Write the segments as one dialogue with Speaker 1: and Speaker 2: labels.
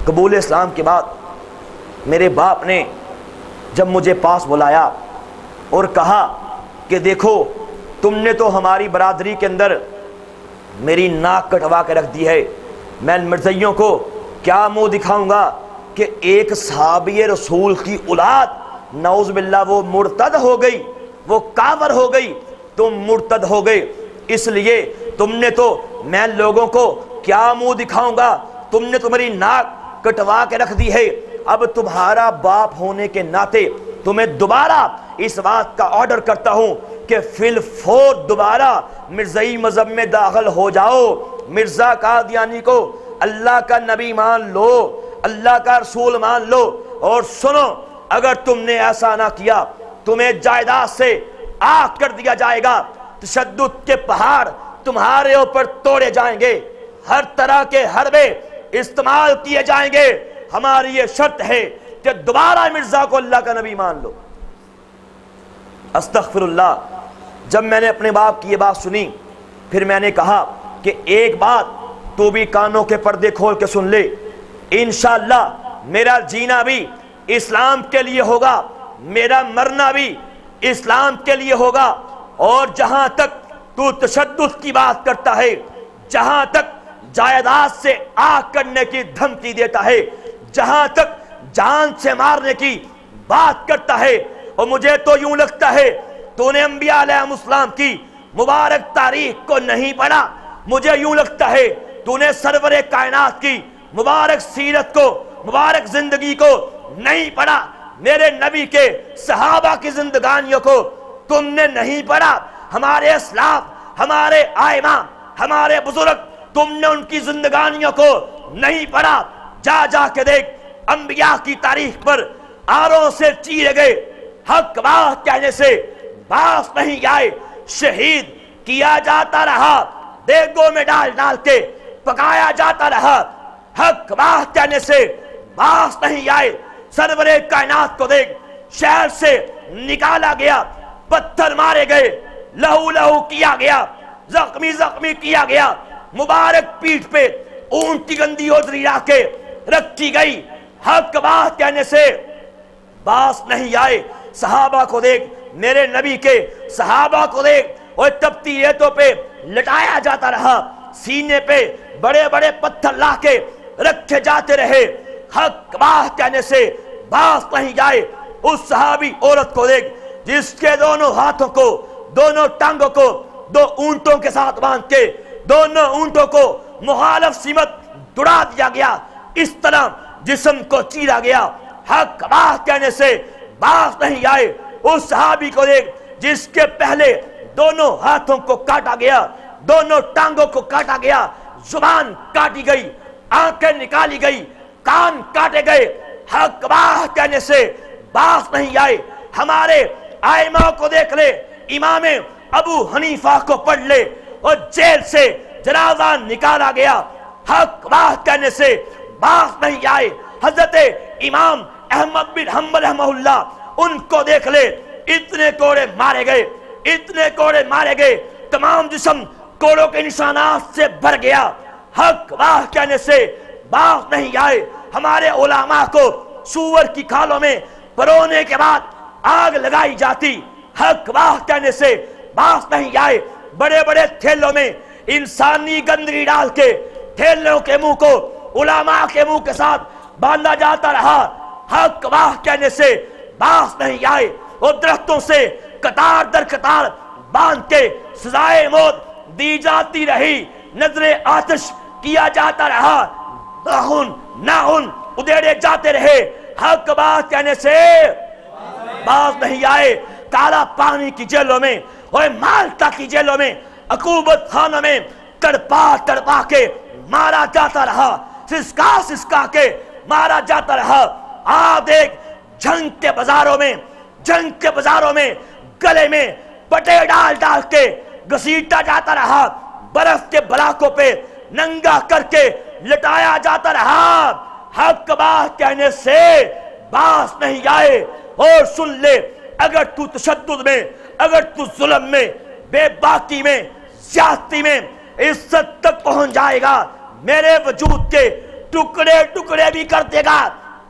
Speaker 1: قبول اسلام کے بعد میرے باپ نے جب مجھے پاس بلایا اور کہا کہ دیکھو تم نے تو ہماری برادری کے اندر میری ناک کٹوا کے رکھ دی ہے، میں مرزائیوں کو کیا منہ دکھاؤں گا کہ ایک صحابی رسول کی اولاد نعوذ باللہ وہ مرتد ہو گئی، وہ کافر ہو گئی، تم مرتد ہو گئے، اس لیے تم نے تو میں لوگوں کو کیا منہ دکھاؤں گا، تم نے تو میری ناک کٹوا کے رکھ دی ہے، اب تمہارا باپ ہونے کے ناطے تمہیں دوبارہ اس بات کا آرڈر کرتا ہوں کہ فی الفور دوبارہ مرزائی مذہب میں داخل ہو جاؤ، مرزا قادیانی کو اللہ کا نبی مان لو، اللہ کا رسول مان لو، اور سنو اگر تم نے ایسا نہ کیا تمہیں جائیداد سے آگ کر دیا جائے گا، تشدد کے پہاڑ تمہارے اوپر توڑے جائیں گے، ہر طرح کے حربے استعمال کیے جائیں گے، ہماری یہ شرط ہے کہ دوبارہ مرزا کو اللہ کا نبی مان لو۔ استغفر اللہ، جب میں نے اپنے باپ کی یہ بات سنی پھر میں نے کہا کہ ایک بات تو بھی کانوں کے پردے کھول کے سن لے، انشاءاللہ میرا جینا بھی اسلام کے لیے ہوگا، میرا مرنا بھی اسلام کے لیے ہوگا، اور جہاں تک تو تشدد کی بات کرتا ہے، جہاں تک جائیداد سے آگ کرنے کی دھمکی دیتا ہے، جہاں تک جان سے مارنے کی بات کرتا ہے، اور مجھے تو یوں لگتا ہے تو نے انبیاء علیہ السلام کی مبارک تاریخ کو نہیں پڑھا، مجھے یوں لگتا ہے تو نے سرور کائنات کی مبارک سیرت کو، مبارک زندگی کو نہیں پڑھا، میرے نبی کے صحابہ کی زندگانیوں کو تم نے نہیں پڑھا، ہمارے اسلاف، ہمارے آئمہ، ہمارے بزرگ، تم نے ان کی زندگانیوں کو نہیں پڑھا، جا جا کے دیکھ انبیاء کی تاریخ پر آروں سے چیرے گئے، حق بات کہنے سے باز نہیں آئے، شہید کیا جاتا رہا، دیگوں میں ڈال ڈال کے پکایا جاتا رہا، حق بات کہنے سے باز نہیں آئے، سرور کائنات کو دیکھ، شہر سے نکالا گیا، پتھر مارے گئے، لہو لہو کیا گیا، زخمی زخمی کیا گیا، مبارک پیٹھ پہ اونٹ کی گندی اوزری لا کے رکھی گئی، حق بات کہنے سے باز نہیں آئے، صحابہ کو دیکھ، میرے نبی کے صحابہ کو دیکھ، اور تپتی ریتوں پہ لٹایا جاتا رہا، سینے پہ بڑے بڑے پتھر لا کے رکھے جاتے رہے، حق بات کہنے سے باز نہیں آئے، اس صحابی عورت کو دیکھ جس کے دونوں ہاتھوں کو، دونوں ٹانگوں کو دو اونٹوں کے ساتھ باندھ کے دونوں اونٹوں کو مخالف سمت دوڑا دیا گیا، اس طرح جسم کو چیرا گیا، حق بات کہنے سے باز نہیں آئے، اس صحابی کو دیکھ جس کے پہلے دونوں ہاتھوں کو کاٹا گیا، دونوں ٹانگوں کو کاٹا گیا، زبان کاٹی گئی، آنکھیں نکالی گئی، کان کاٹے گئے، حق بات کہنے سے باز نہیں آئے، ہمارے آئمہ کو دیکھ لے، امام ابو حنیفہ کو پڑھ لے، اور جیل سے جنازہ نکالا گیا، حق بات کہنے سے باز نہیں آئے، حضرت امام احمد بن حنبل رحمہ اللہ ان کو دیکھ لے، اتنے کوڑے مارے گئے، اتنے کوڑے مارے گئے، تمام جسم کوڑوں کے نشانات سے بھر گیا، حق بات کہنے سے باز نہیں آئے، ہمارے علماء کو سور کی کھالوں میں پرونے کے بعد آگ لگائی جاتی، حق بات کہنے سے باز نہیں آئے، بڑے بڑے تھیلوں میں انسانی گندگی ڈال کے تھیلوں کے منہ کو علماء کے منہ کے ساتھ باندھا جاتا رہا، حق بات کہنے سے باز نہیں آئے، اور درختوں سے قطار در قطار باندھ کے سزائے موت دی جاتی رہی، نظر آتش کیا جاتا رہا، ناخن ادھیڑے جاتے رہے، حق بات کہنے سے باز نہیں آئے، کالا پانی کی جیلوں میں اور مالٹا کی جیلوں میں، عقوبت خانوں میں تڑپا تڑپا کے مارا جاتا رہا، سسکا سسکا کے مارا جاتا رہا، آپ دیکھ جنگ کے بازاروں میں گلے میں پٹے ڈال ڈال کے گھسیٹا جاتا رہا، برف کے بلاکوں پہ ننگا کر کے لٹایا جاتا رہا، حق بات کہنے سے باز نہیں آئے، اور سن لے اگر تو تشدد میں، اگر تو ظلم میں، بے باکی میں، زیادتی میں عزت تک پہنچ جائے گا، میرے وجود کے ٹکڑے ٹکڑے بھی کر دے گا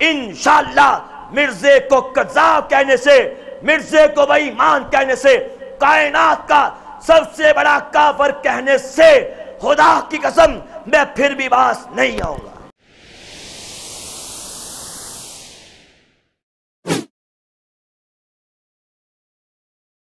Speaker 1: انشاءاللہ۔ مرزے کو کذاب کہنے سے، مرزے کو بے ایمان کہنے سے، کائنات کا سب سے بڑا کافر کہنے سے خدا کی قسم میں پھر بھی باز نہیں آؤں گا۔